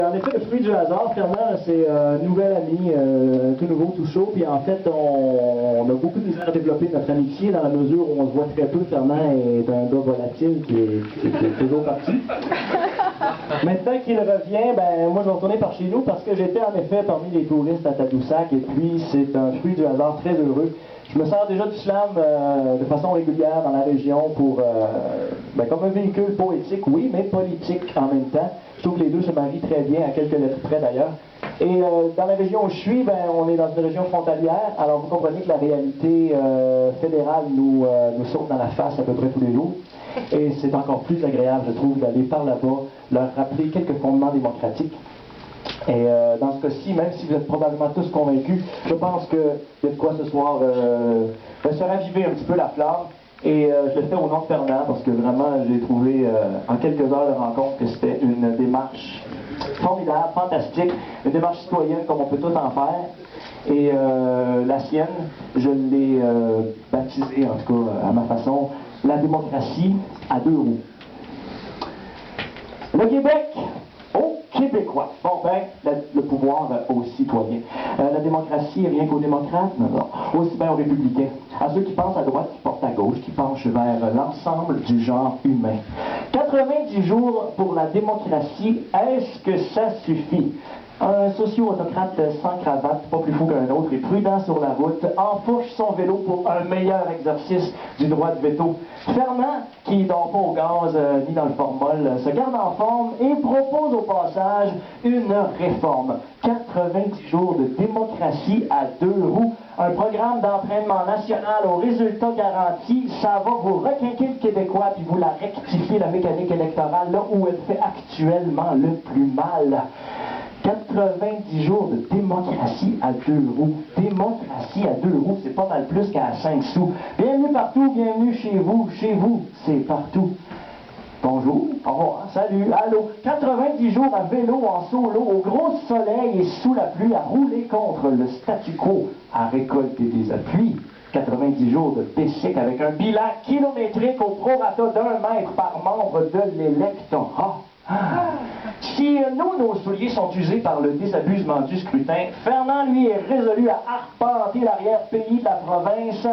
En effet, le fruit du hasard, Fernand, c'est un nouvel ami, tout nouveau, tout chaud. Puis en fait, on a beaucoup de misère à développer notre amitié dans la mesure où on se voit très peu. Fernand est un gars volatile qui est toujours parti. Maintenant qu'il revient, ben moi je vais retourner par chez nous parce que j'étais en effet parmi les touristes à Tadoussac et puis c'est un fruit du hasard très heureux. Je me sers déjà du slam de façon régulière dans la région pour, comme un véhicule poétique, oui, mais politique en même temps. Je trouve que les deux se marient très bien, à quelques lettres près d'ailleurs. Et dans la région où je suis, on est dans une région frontalière, alors vous comprenez que la réalité fédérale nous saute dans la face à peu près tous les jours. Et c'est encore plus agréable, je trouve, d'aller par là-bas, leur rappeler quelques fondements démocratiques. Et dans ce cas-ci, même si vous êtes probablement tous convaincus, je pense qu'il y a de quoi ce soir se raviver un petit peu la flamme. Et je le fais au nom de Fernand, parce que vraiment, j'ai trouvé en quelques heures de rencontre que c'était une démarche formidable, fantastique, une démarche citoyenne comme on peut tout en faire. Et la sienne, je l'ai baptisée, en tout cas à ma façon, la démocratie à deux roues. Le Québec aux Québécois. Bon, le pouvoir aux citoyens. La démocratie, rien qu'aux démocrates, non. Aussi bien aux républicains. À ceux qui pensent à droite, qui portent à gauche, qui penchent vers l'ensemble du genre humain. 90 jours pour la démocratie, est-ce que ça suffit? Un socio-autocrate sans cravate, pas plus fou qu'un autre, et prudent sur la route, enfourche son vélo pour un meilleur exercice du droit de veto. Fernand, qui dort pas au gaz ni dans le formol, se garde en forme et propose au passage une réforme. 90 jours de démocratie à deux roues, un programme d'entraînement national aux résultats garantis, ça va vous requinquer le Québécois puis vous la rectifier la mécanique électorale là où elle fait actuellement le plus mal. 90 jours de démocratie à deux roues. Démocratie à deux roues, c'est pas mal plus qu'à 5 sous. Bienvenue partout, bienvenue chez vous. Chez vous, c'est partout. Bonjour, au revoir, salut, allô. 90 jours à vélo en solo, au gros soleil et sous la pluie, à rouler contre le statu quo, à récolter des appuis. 90 jours de bicycle avec un bilan kilométrique au prorata d'1 mètre par membre de l'électorat. Si nos souliers sont usés par le désabusement du scrutin, Fernand, lui, est résolu à arpenter l'arrière-pays de la province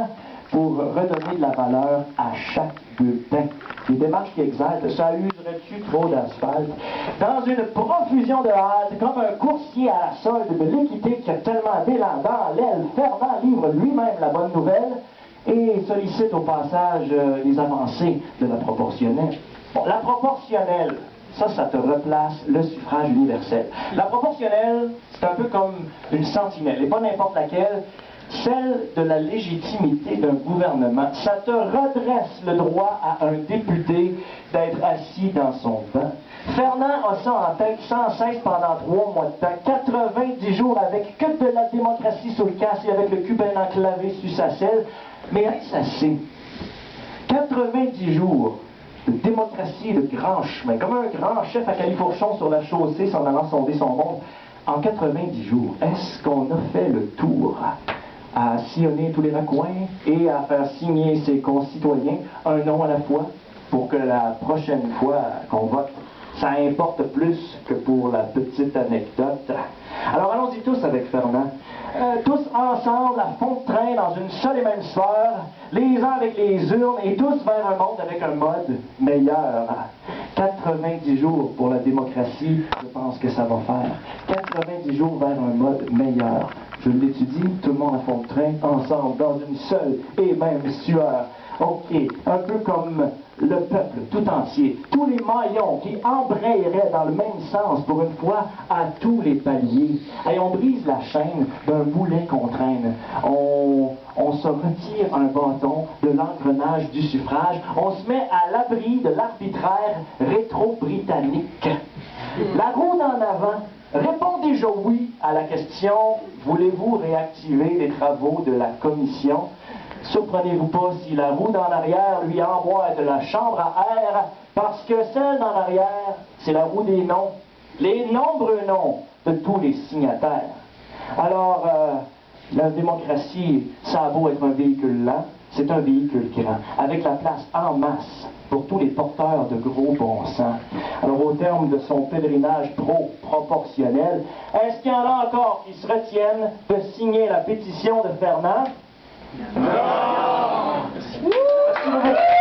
pour redonner de la valeur à chaque bulletin. Des démarches qui exaltent, ça userait-tu trop d'asphalte? Dans une profusion de hâte, comme un coursier à la solde de l'équité qui a tellement d'élan dans l'aile, Fernand livre lui-même la bonne nouvelle et sollicite au passage les avancées de la proportionnelle. Bon, la proportionnelle, ça te replace le suffrage universel. La proportionnelle, c'est un peu comme une sentinelle, et pas n'importe laquelle, celle de la légitimité d'un gouvernement. Ça te redresse le droit à un député d'être assis dans son banc. Fernand a ça en tête sans cesse pendant 3 mois de temps, 90 jours avec que de la démocratie sur le casque et avec le cul bien enclavé sur sa selle. Mais est-ce assez? 90 jours de démocratie de grand chemin, comme un grand chef à califourchon sur la chaussée s'en allant sonder son monde. En 90 jours, est-ce qu'on a fait le tour à sillonner tous les recoins et à faire signer ses concitoyens un nom à la fois pour que la prochaine fois qu'on vote, ça importe plus que pour la petite anecdote? Alors allons-y tous avec Fernand. Tous ensemble, à fond de train, dans une seule et même sphère, les uns avec les urnes, et tous vers un monde avec un mode meilleur. 90 jours pour la démocratie, je pense que ça va faire. 90 jours vers un mode meilleur. Je l'étudie, tout le monde à fond de train, ensemble, dans une seule et même sueur. OK, un peu comme le peuple tout entier, tous les maillons qui embrayeraient dans le même sens pour une fois à tous les paliers. Et on brise la chaîne d'un boulet qu'on traîne. On se retire un bâton de l'engrenage du suffrage. On se met à l'abri de l'arbitraire rétro-britannique. La roue en avant répond déjà oui à la question « Voulez-vous réactiver les travaux de la commission ?» Surprenez-vous pas si la roue d'en arrière lui emboîte la chambre à air, parce que celle d'en arrière, c'est la roue des noms, les nombreux noms de tous les signataires. Alors, la démocratie, ça a beau être un véhicule lent, c'est un véhicule grand, avec la place en masse pour tous les porteurs de gros bon sens. Alors, au terme de son pèlerinage trop proportionnel, est-ce qu'il y en a encore qui se retiennent de signer la pétition de Fernand? Non! Merci beaucoup.